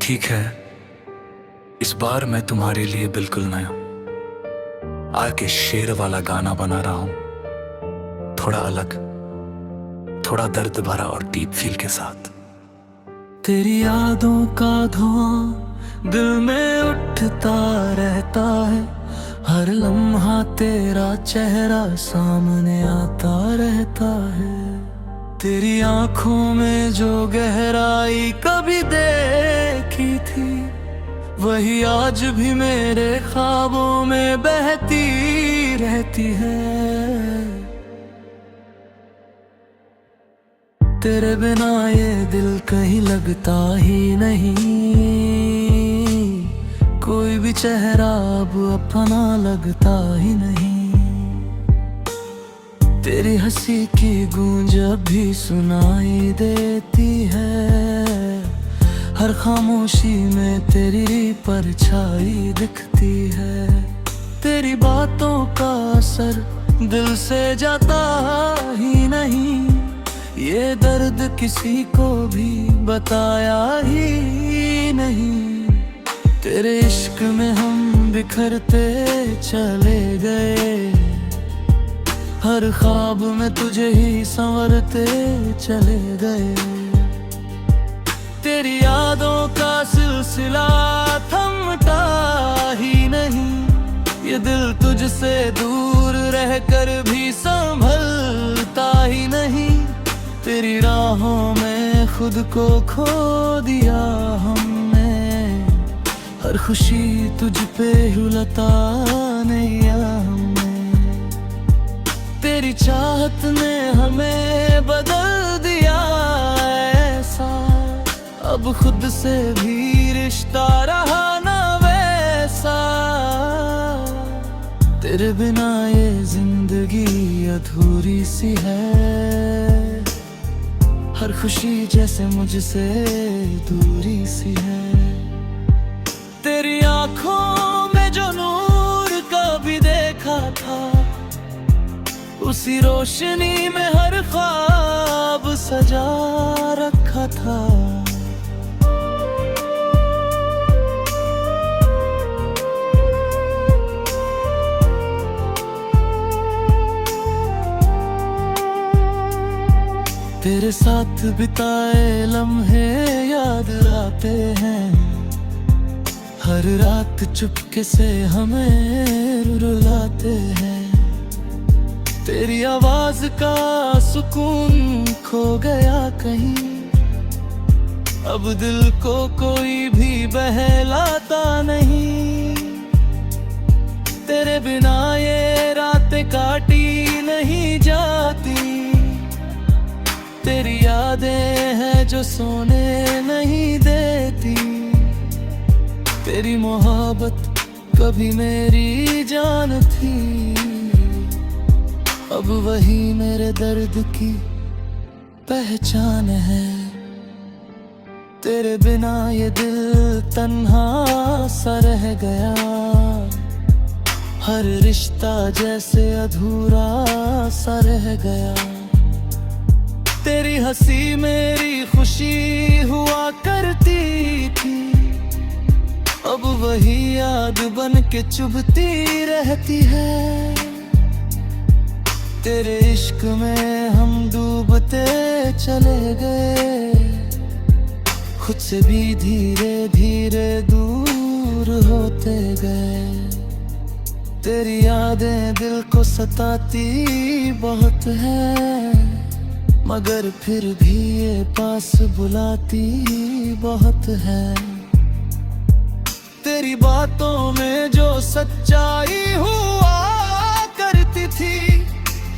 ठीक है, इस बार मैं तुम्हारे लिए बिल्कुल नया आके शेर वाला गाना बना रहा हूं, थोड़ा अलग, थोड़ा दर्द भरा और डीप फील के साथ। तेरी यादों का धुआं दिल में उठता रहता है, हर लम्हा तेरा चेहरा सामने आता रहता है। तेरी आंखों में जो गहराई कभी देखी थी, वही आज भी मेरे ख्वाबों में बहती रहती है। तेरे बिना ये दिल कहीं लगता ही नहीं, कोई भी चेहरा अब अपना लगता ही नहीं। तेरी हंसी की गूंज अब भी सुनाई देती है, हर खामोशी में तेरी परछाई दिखती है। तेरी बातों का असर दिल से जाता ही नहीं, ये दर्द किसी को भी बताया ही नहीं। तेरे इश्क में हम बिखरते चले गए, हर ख्वाब में तुझे ही संवरते चले गए। तेरी यादों का सिलसिला थमता ही नहीं, ये दिल तुझसे दूर रहकर भी संभलता ही नहीं। तेरी राहों में खुद को खो दिया हमने, हर खुशी तुझ पे रुलता नहीं हमने। तेरी चाहत ने हमें बदल दिया ऐसा, अब खुद से भी रिश्ता रहा ना वैसा। तेरे बिना ये जिंदगी अधूरी सी है, हर खुशी जैसे मुझसे दूरी सी है। तेरी आंखों में जो नूर कभी देखा था, उसी रोशनी में हर ख्वाब सजा रखा था। तेरे साथ बिताए लम्हे याद आते हैं, हर रात चुपके से हमें रुलाते हैं। तेरी आवाज का सुकून खो गया कहीं, अब दिल को कोई भी बहलाता नहीं। तेरे बिना ये रातें काटी नहीं जाती, तेरी यादें हैं जो सोने नहीं देती। तेरी मोहब्बत कभी मेरी जान थी, अब वही मेरे दर्द की पहचान है। तेरे बिना ये दिल तन्हा सा रह गया, हर रिश्ता जैसे अधूरा सा रह गया। तेरी हंसी मेरी खुशी हुआ करती थी, अब वही याद बन के चुभती रहती है। तेरे इश्क में हम डूबते चले गए, खुद से भी धीरे धीरे दूर होते गए। तेरी यादें दिल को सताती बहुत है, मगर फिर भी ये पास बुलाती बहुत है। तेरी बातों में जो सच्चाई हुआ करती थी,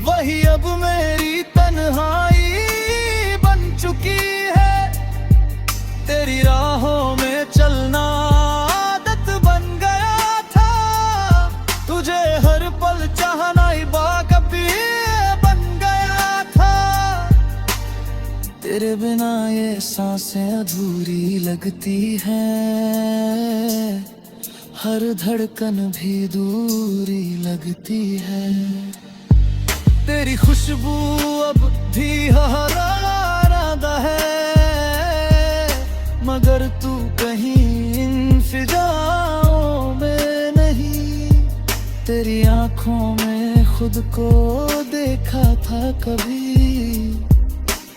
वही अब मेरी तन्हाई बन चुकी है। तेरी राहों में चलना आदत बन गया था, तुझे हर पल चाहना ही बाकबी बन गया था। तेरे बिना ये सांसें अधूरी लगती हैं, हर धड़कन भी दूरी लगती है। तेरी खुशबू अब भी हरारदा है, मगर तू कहीं तेरी आंखों में खुद को देखा था कभी,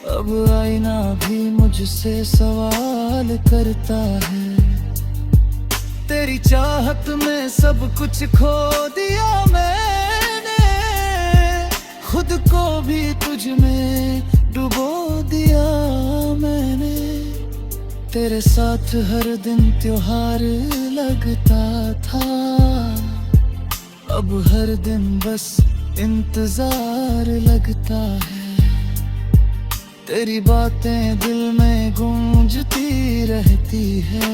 अब आईना भी मुझसे सवाल करता है। तेरी चाहत में सब कुछ खो दिया मैंने, खुद को भी तुझ में डुबो दिया मैंने। तेरे साथ हर दिन त्योहार लगता था, अब हर दिन बस इंतजार लगता है। तेरी बातें दिल में गूंजती रहती है,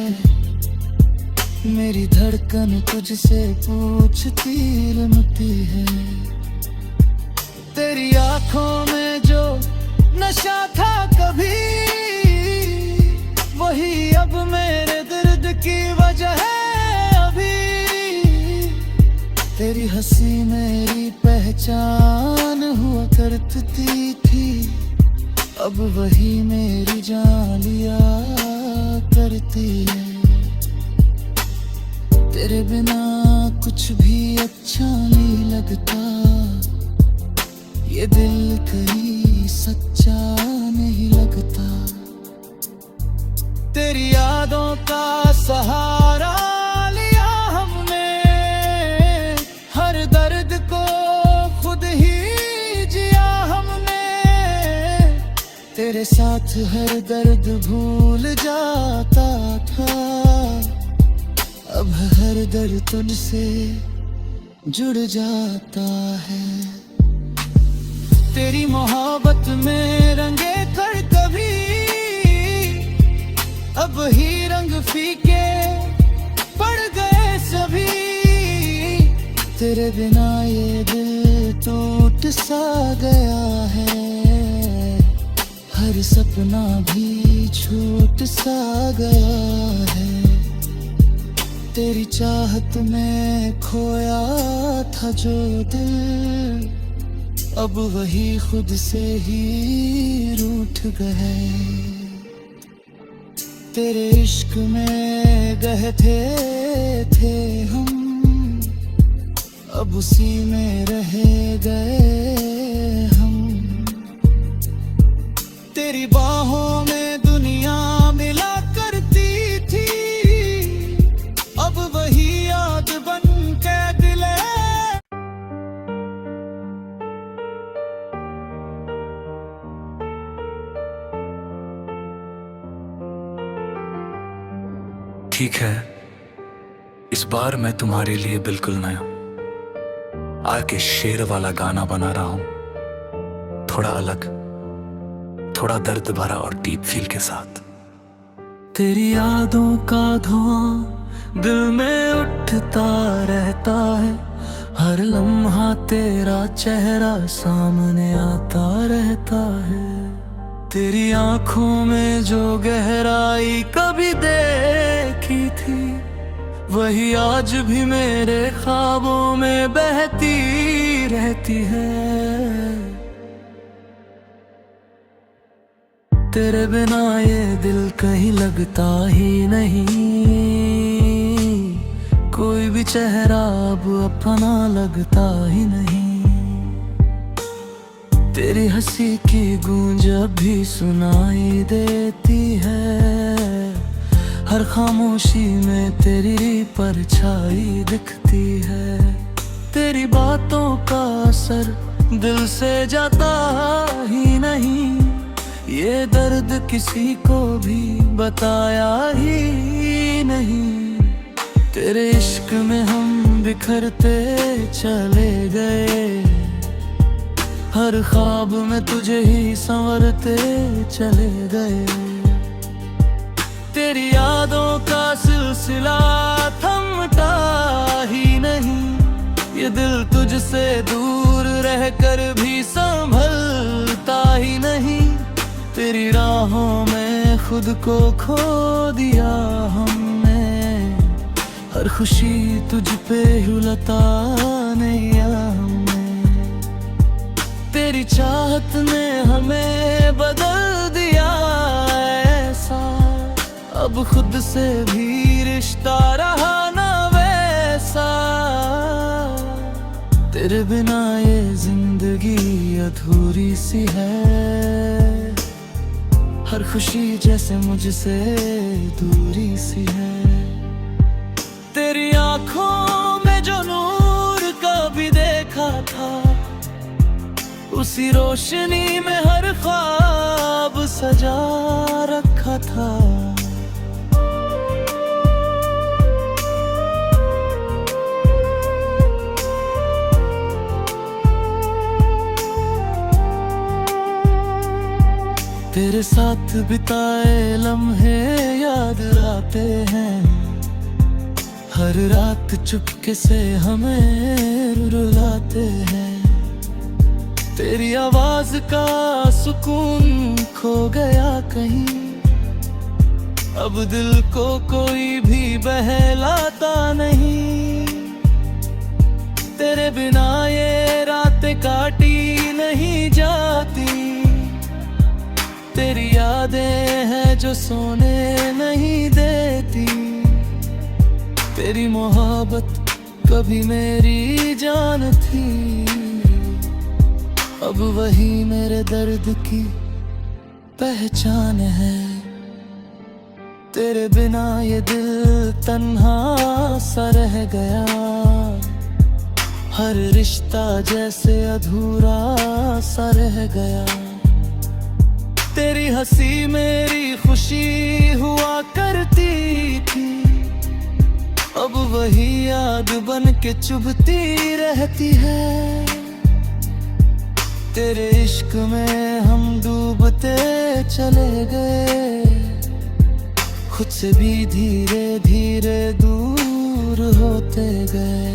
मेरी धड़कन तुझसे पूछती रमती है। तेरी आंखों में जो नशा था कभी, वही अब मेरे दर्द की वजह है अभी। तेरी हंसी मेरी पहचान हुआ करती थी, अब वही मेरी जान लिया करती है। तेरे बिना कुछ भी अच्छा नहीं लगता, ये दिल कहीं सच्चा नहीं लगता। तेरी यादों का सहारा लिया हमने, हर दर्द को खुद ही जिया हमने। तेरे साथ हर दर्द भूल जाता था, अब हर दर्द तुझसे जुड़ जाता है। तेरी मोहब्बत में रंगे कर कभी, अब ही रंग फीके पड़ गए सभी। तेरे बिना ये दिल टूट सा गया है, हर सपना भी छूट सा गया है। तेरी चाहत में खोया था जो दिल, अब वही खुद से ही रूठ गए। तेरे इश्क में बहते थे हम, अब उसी में रह गए हम। तेरी बाहों में दुनिया मिला करती थी, अब वही याद बन के दिले। ठीक है, इस बार मैं तुम्हारे लिए बिल्कुल नया आके शेर वाला गाना बना रहा हूं, थोड़ा अलग, थोड़ा दर्द भरा और डीप फील के साथ। तेरी यादों का धुआं दिल में उठता रहता है, हर लम्हा तेरा चेहरा सामने आता रहता है। तेरी आंखों में जो गहराई कभी देखी थी, वही आज भी मेरे ख्वाबों में बहती रहती है। तेरे बिना ये दिल कहीं लगता ही नहीं, कोई भी चेहरा अब अपना लगता ही नहीं। तेरी हंसी की गूंज अब भी सुनाई देती है, हर खामोशी में तेरी परछाई दिखती है। तेरी बातों का असर दिल से जाता ही नहीं, ये दर्द किसी को भी बताया ही नहीं। तेरे इश्क में हम बिखरते चले गए, हर ख्वाब में तुझे ही संवरते चले गए। तेरी यादों का सिलसिला थमता ही नहीं, ये दिल तुझसे दूर रहकर भी संभलता ही नहीं। तेरी राहों में खुद को खो दिया हमने, हर खुशी तुझ पे हुलता नहीं हमने। तेरी चाहत ने हमें बदल दिया ऐसा, अब खुद से भी रिश्ता रहा ना वैसा। तेरे बिना ये जिंदगी अधूरी सी है, हर खुशी जैसे मुझसे दूरी सी है। तेरी आंखों में जो नूर कभी देखा था, उसी रोशनी में हर ख्वाब सजा रखा था। तेरे साथ बिताए लम्हे याद आते हैं, हर रात चुपके से हमें रुलाते हैं। तेरी आवाज का सुकून खो गया कहीं, अब दिल को कोई भी बहलाता नहीं। तेरे बिना ये रातें काटी नहीं जाती, तेरी यादें हैं जो सोने नहीं देती। तेरी मोहब्बत कभी मेरी जान थी, अब वही मेरे दर्द की पहचान है। तेरे बिना ये दिल तन्हा सा रह गया, हर रिश्ता जैसे अधूरा सा रह गया। तेरी हंसी मेरी खुशी हुआ करती थी, अब वही याद बन के चुभती रहती है। तेरे इश्क में हम डूबते चले गए, खुद से भी धीरे धीरे दूर होते गए।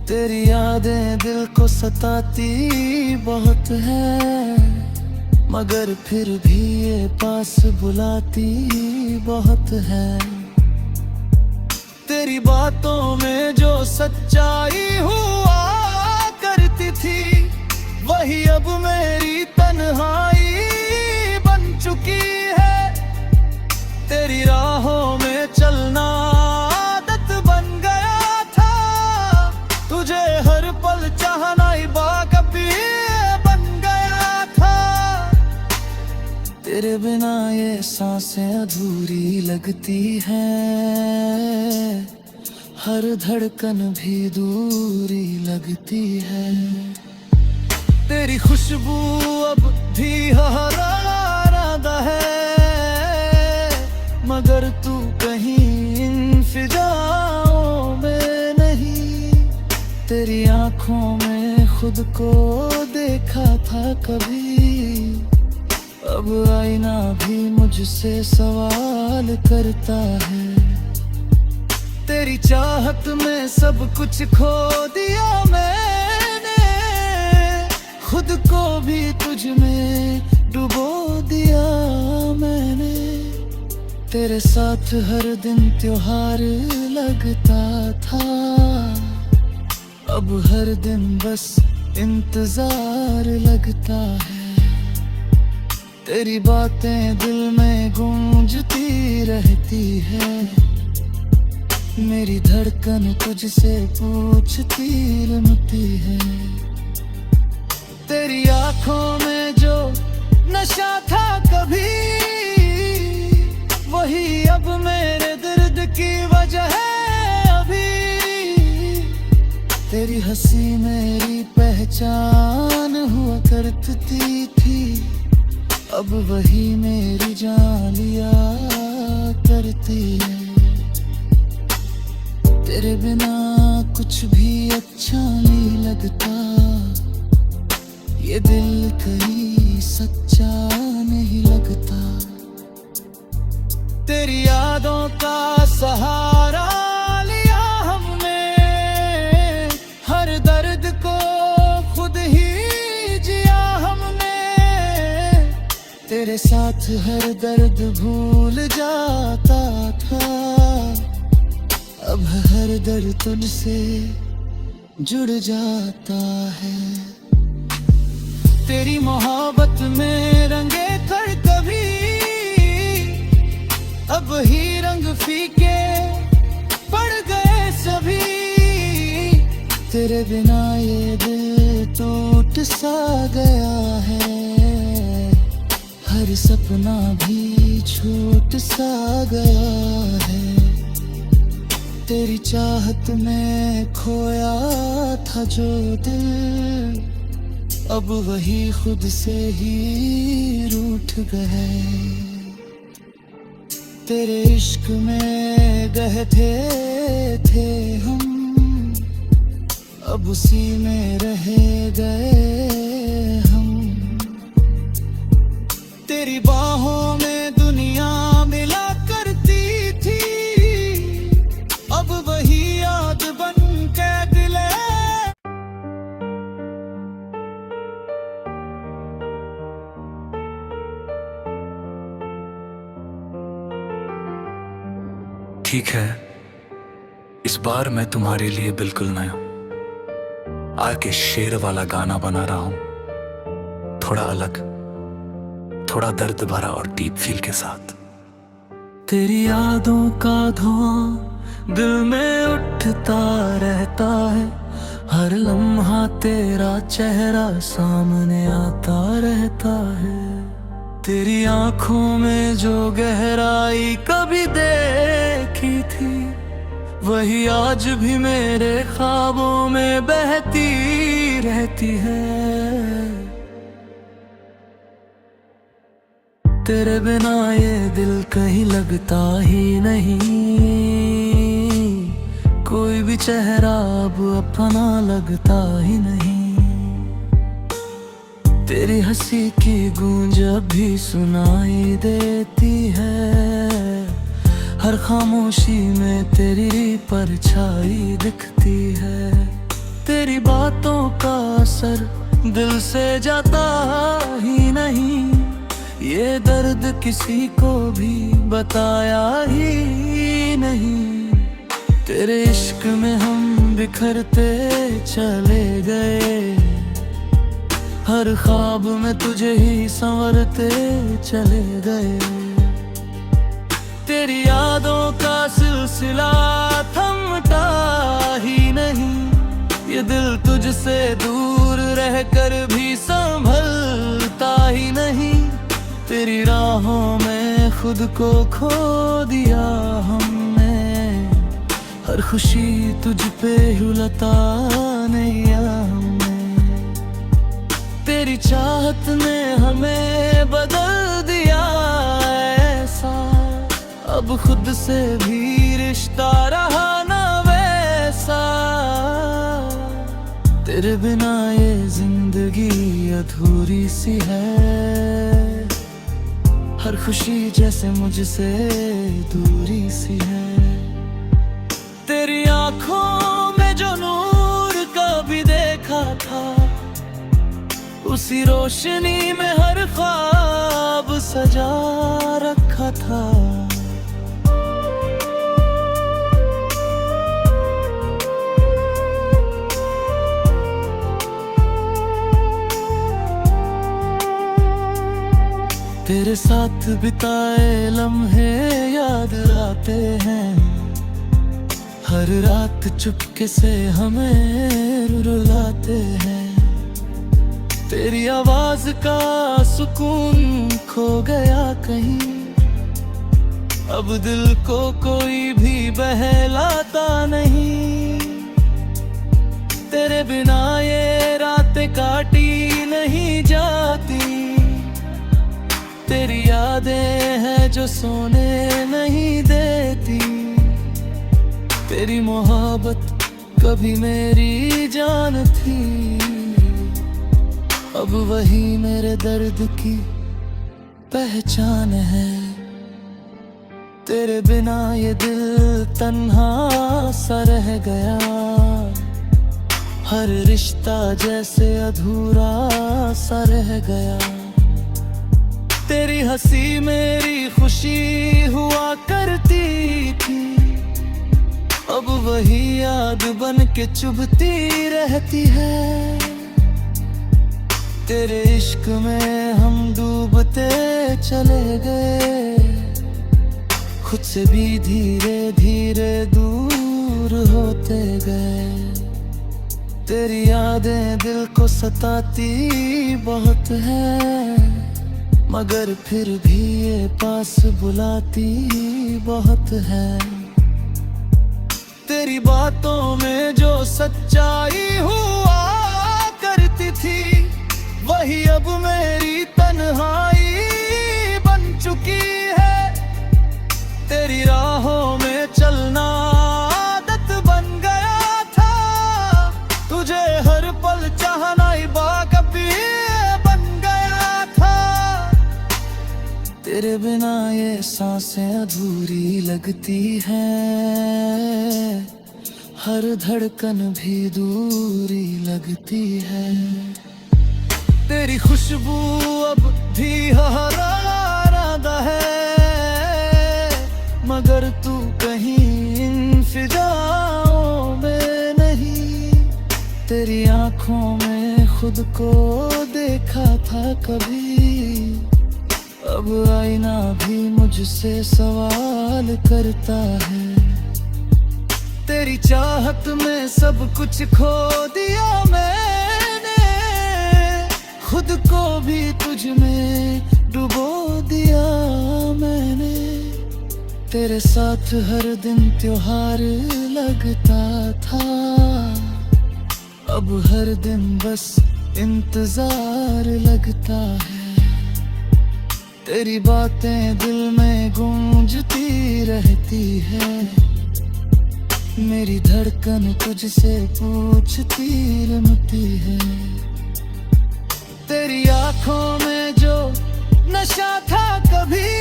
तेरी यादें दिल को सताती बहुत है, मगर फिर भी ये पास बुलाती बहुत है। तेरी बातों में जो सच्चाई हुआ करती थी, वही अब मेरी तन्हाई बन चुकी है। तेरी राहों में चलना आदत बन गया था, तुझे हर पल चाहना बाकबी बन गया था। तेरे बिना ये सांसें अधूरी लगती हैं, हर धड़कन भी दूरी लगती है। तेरी खुशबू अब भी हरारादा है, मगर तू कहीं इन फिजाओं में नहीं। तेरी आंखों में खुद को देखा था कभी, अब आईना भी मुझसे सवाल करता है। तेरी चाहत में सब कुछ खो दिया मैंने, खुद को भी तुझ में डुबो दिया मैंने। तेरे साथ हर दिन त्योहार लगता था, अब हर दिन बस इंतजार लगता है। तेरी बातें दिल में गूंजती रहती है, मेरी धड़कन तुझसे पूछती रमती है। तेरी आंखों में जो नशा था कभी, वही अब मेरे दर्द की वजह है अभी। तेरी हंसी मेरी पहचान हुआ करती थी, अब वही मेरी जान लिया करती है। तेरे बिना कुछ भी अच्छा नहीं लगता, ये दिल कहीं सच्चा नहीं लगता। तेरी यादों का सहारा लिया हमने, हर दर्द को खुद ही जिया हमने। तेरे साथ हर दर्द भूल जाता था, अब हर दर्द तुझसे जुड़ जाता है। तेरी मोहब्बत में रंगे कर कभी, अब ही रंग फीके पड़ गए सभी। तेरे बिना ये दिल टूट सा गया है, हर सपना भी छूट सा गया है। तेरी चाहत में खोया था जो दिल, अब वही खुद से ही रूठ गए। तेरे इश्क में बहते थे हम, अब उसी में रह गए हम। तेरी बाहों में दुनिया मिला करती थी, अब वही याद बन के दिल है। ठीक है, इस बार मैं तुम्हारे लिए बिल्कुल नया आके शेर वाला गाना बना रहा हूं, थोड़ा अलग, थोड़ा दर्द भरा और डीप फील के साथ। तेरी यादों का धुआं दिल में उठता रहता है, हर लम्हा तेरा चेहरा सामने आता रहता है। तेरी आंखों में जो गहराई कभी देखी थी, वही आज भी मेरे ख्वाबों में बहती रहती है। तेरे बिना ये दिल कहीं लगता ही नहीं, कोई भी चेहरा अब अपना लगता ही नहीं। तेरी हंसी की गूंज अब भी सुनाई देती है, हर खामोशी में तेरी परछाई दिखती है। तेरी बातों का असर दिल से जाता ही नहीं, ये दर्द किसी को भी बताया ही नहीं। तेरे इश्क में हम बिखरते चले गए, हर ख्वाब में तुझे ही संवरते चले गए। तेरी यादों का सिलसिला थमता ही नहीं, ये दिल तुझसे दूर रहकर भी संभलता ही नहीं। तेरी राहों में खुद को खो दिया हमने, हर खुशी तुझ पे रुलता नहीं हमने। तेरी चाहत ने हमें बदल दिया ऐसा, अब खुद से भी रिश्ता रहा ना वैसा। तेरे बिना ये जिंदगी अधूरी सी है, हर खुशी जैसे मुझसे दूरी सी है। तेरी आंखों में जो नूर कभी देखा था, उसी रोशनी में हर ख्वाब सजा रखा था। तेरे साथ बिताए लम्हे याद आते हैं, हर रात चुपके से हमें रुलाते हैं। तेरी आवाज का सुकून खो गया कहीं, अब दिल को कोई भी बहलाता नहीं। तेरे बिना ये रातें काटी नहीं जाती, तेरी यादें हैं जो सोने नहीं देती। तेरी मोहब्बत कभी मेरी जान थी, अब वही मेरे दर्द की पहचान है। तेरे बिना ये दिल तन्हा सा रह गया, हर रिश्ता जैसे अधूरा सा रह गया। तेरी हंसी मेरी खुशी हुआ करती थी, अब वही याद बन के चुभती रहती है। तेरे इश्क में हम डूबते चले गए, खुद से भी धीरे धीरे दूर होते गए। तेरी यादें दिल को सताती बहुत है, मगर फिर भी ये पास बुलाती बहुत है। तेरी बातों में जो सच्चाई हुआ करती थी, वही अब मेरी तन्हाई बन चुकी है। तेरी राहों में चलना आदत बन गया था, तुझे हर पल चाहना बाकबी बन गया था। तेरे बिना ये सांसें अधूरी लगती हैं, हर धड़कन भी दूरी लगती है। तेरी खुशबू अब भी हरारादा है, मगर तू कहीं इन फिजाओं में नहीं। तेरी आंखों में खुद को देखा था कभी, अब आईना भी मुझसे सवाल करता है। तेरी चाहत में सब कुछ खो दिया मैंने, खुद को भी तुझ में डुबो दिया मैंने। तेरे साथ हर दिन त्योहार लगता था, अब हर दिन बस इंतजार लगता है। तेरी बातें दिल में गूंजती रहती है, मेरी धड़कन तुझसे पूछती रमती है। तेरी आंखों में जो नशा था कभी,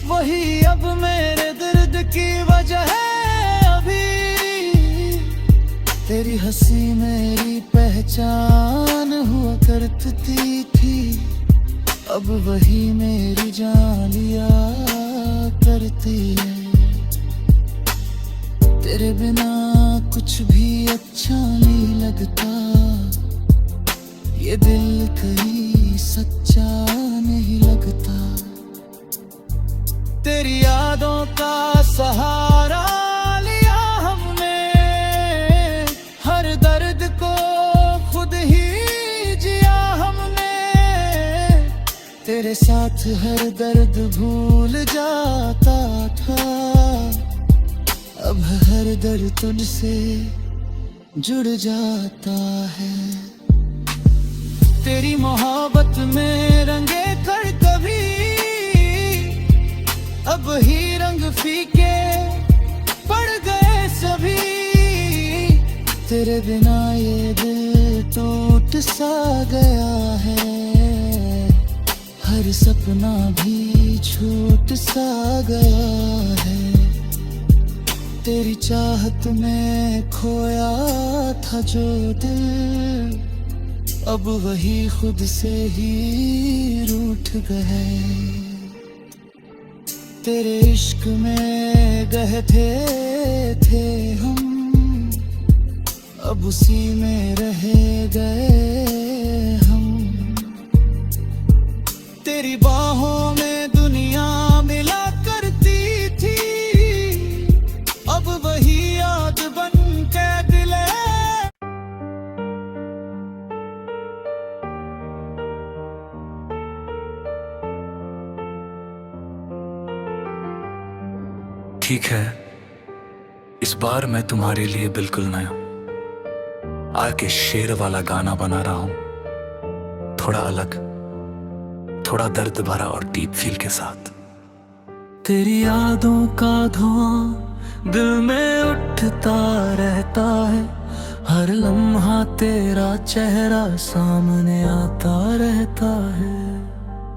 वही अब मेरे दर्द की वजह है अभी। तेरी हंसी मेरी पहचान हुआ करती थी, अब वही मेरी जान लिया करती है। तेरे बिना कुछ भी अच्छा नहीं लगता, ये दिल कहीं सच्चा नहीं लगता। तेरी यादों का सहारा लिया हमने, हर दर्द को खुद ही जिया हमने। तेरे साथ हर दर्द भूल जाता था, अब हर दर्द तुझसे जुड़ जाता है। तेरी मोहब्बत में रंगे कर कभी, अब ही रंग फीके पड़ गए सभी। तेरे बिना ये दिल टूट सा गया है, हर सपना भी छूट सा गया है। तेरी चाहत में खोया था जो दिल, अब वही खुद से ही रूठ गए। तेरे इश्क में गहते थे हम, अब उसी में रह गए हम। तेरी बाहों में दुनिया मिला करती थी, अब वही याद बन के दिले। ठीक है, इस बार मैं तुम्हारे लिए बिल्कुल नया आके शेर वाला गाना बना रहा हूं, थोड़ा अलग, थोड़ा दर्द भरा और डीप फील के साथ। तेरी यादों का धुआं दिल में उठता रहता है, हर लम्हा तेरा चेहरा सामने आता रहता है।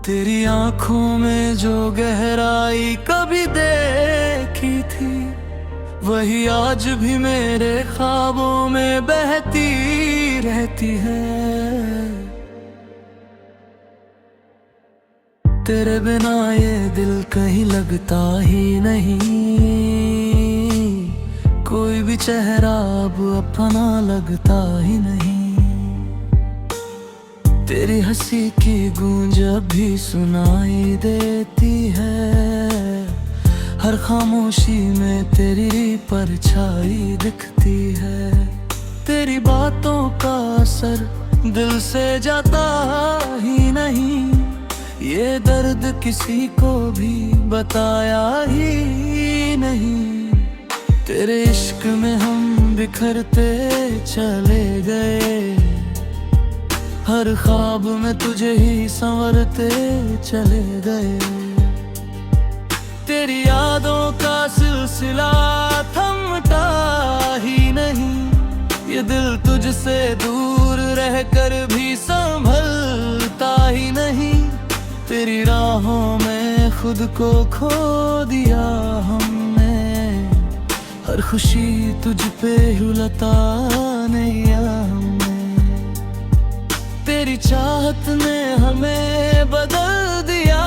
तेरी आंखों में जो गहराई कभी देखी थी, वही आज भी मेरे ख्वाबों में बहती रहती है। तेरे बिना ये दिल कहीं लगता ही नहीं, कोई भी चेहरा अब अपना लगता ही नहीं। तेरी हंसी की गूंज अभी सुनाई देती है, हर खामोशी में तेरी परछाई दिखती है। तेरी बातों का असर दिल से जाता ही नहीं, ये दर्द किसी को भी बताया ही नहीं। तेरे इश्क में हम बिखरते चले गए, हर ख्वाब में तुझे ही संवरते चले गए। तेरी यादों का सिलसिला थमता ही नहीं, ये दिल तुझसे दूर रहकर भी संभलता ही नहीं। तेरी राहों में खुद को खो दिया हमने, हर खुशी तुझ पे रुलता नहीं हमने। तेरी चाहत ने हमें बदल दिया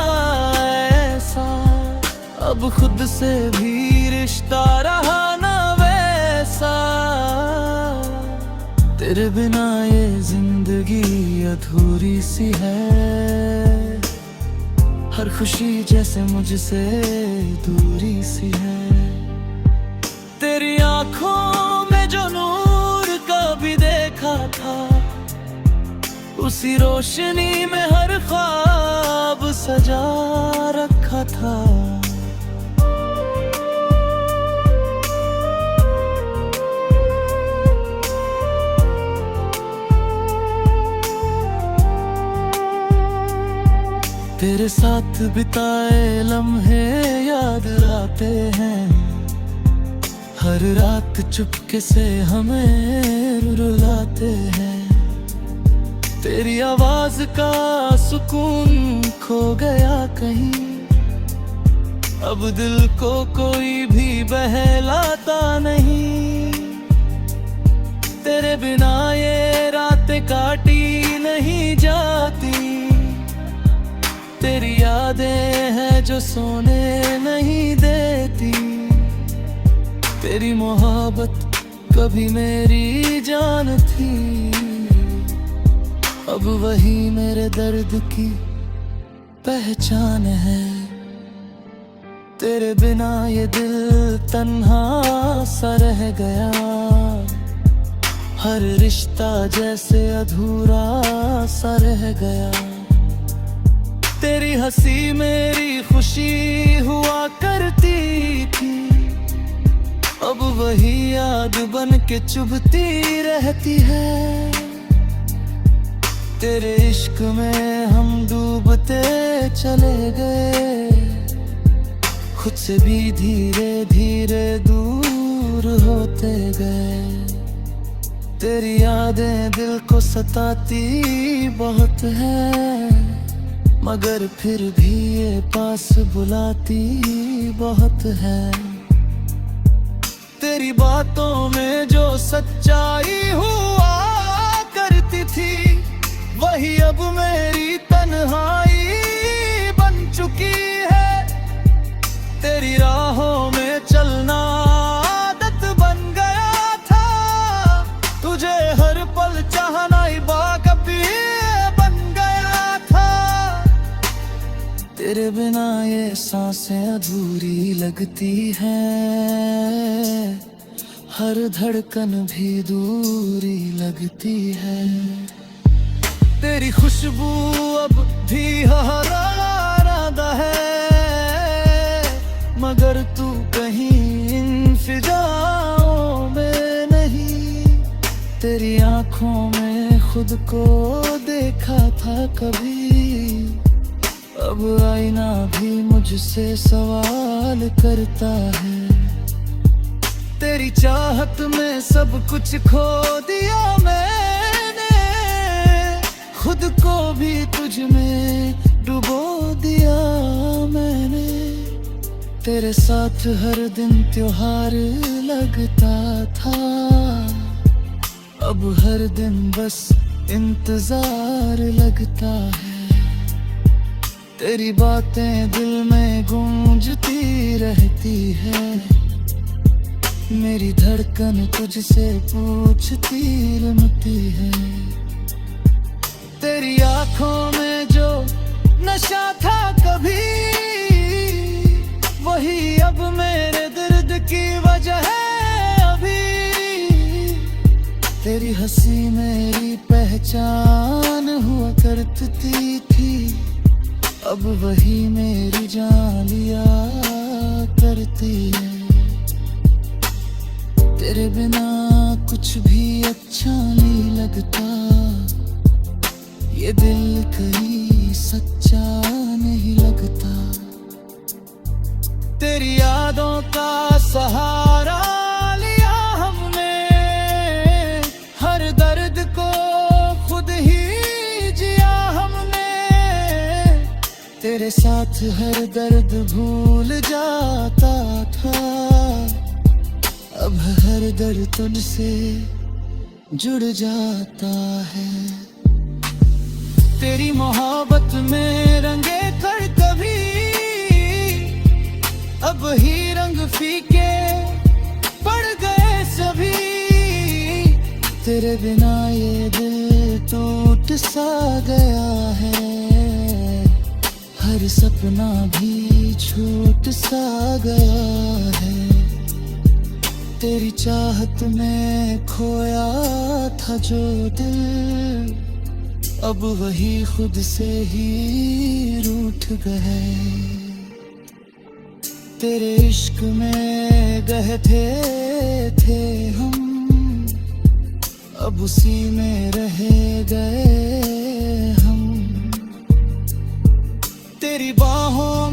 ऐसा, अब खुद से भी रिश्ता रहा ना वैसा। तेरे बिना ये जिंदगी अधूरी सी है, हर खुशी जैसे मुझसे दूरी सी है। तेरी आंखों में जो नूर कभी देखा था, उसी रोशनी में हर ख्वाब सजा रखा था। तेरे साथ बिताए लम्हे याद आते हैं, हर रात चुपके से हमें रुलाते हैं। तेरी आवाज का सुकून खो गया कहीं, अब दिल को कोई भी बहलाता नहीं। तेरे बिना ये रातें काटी नहीं जाती, तेरी यादें हैं जो सोने नहीं देती। तेरी मोहब्बत कभी मेरी जान थी, अब वही मेरे दर्द की पहचान है। तेरे बिना ये दिल तन्हा सा रह गया, हर रिश्ता जैसे अधूरा सा रह गया। तेरी हंसी मेरी खुशी हुआ करती थी, अब वही याद बन के चुभती रहती है। तेरे इश्क में हम डूबते चले गए, खुद से भी धीरे धीरे दूर होते गए। तेरी यादें दिल को सताती बहुत है, मगर फिर भी ये पास बुलाती बहुत है। तेरी बातों में जो सच्चाई हुआ करती थी, वही अब मेरी तन्हाई बन चुकी है। तेरी राहों में चलना आदत बन गया था, तुझे हर पल चाहना बाकबी बन गया था। तेरे बिना ये सांसें अधूरी लगती हैं, हर धड़कन भी दूरी लगती है। तेरी खुशबू अब भी हरारादा है, मगर तू कहीं इन फिजाओं में नहीं। तेरी आंखों में खुद को देखा था कभी, अब आईना भी मुझसे सवाल करता है। तेरी चाहत में सब कुछ खो दिया मैंने, खुद को भी तुझ में डुबो दिया मैंने। तेरे साथ हर दिन त्योहार लगता था, अब हर दिन बस इंतजार लगता है। तेरी बातें दिल में गूंजती रहती है, मेरी धड़कन तुझसे पूछती रमती है। तेरी आंखों में जो नशा था कभी, वही अब मेरे दर्द की वजह है अभी। तेरी हंसी मेरी पहचान हुआ करती थी, अब वही मेरी जान लिया करती है। तेरे बिना कुछ भी अच्छा नहीं लगता, ये दिल कहीं सच्चा नहीं लगता। तेरी यादों का सहारा लिया हमने, हर दर्द को खुद ही जिया हमने। तेरे साथ हर दर्द भूल जाता था, अब हर दर्द तुझसे जुड़ जाता है। तेरी मोहब्बत में रंगे कर कभी, अब ही रंग फीके पड़ गए सभी। तेरे बिना ये दिल टूट सा गया है, हर सपना भी छूट सा गया है। तेरी चाहत में खोया था जो दिल, अब वही खुद से ही रूठ गए। तेरे इश्क में गहते थे हम, अब उसी में रह गए हम। तेरी बाहों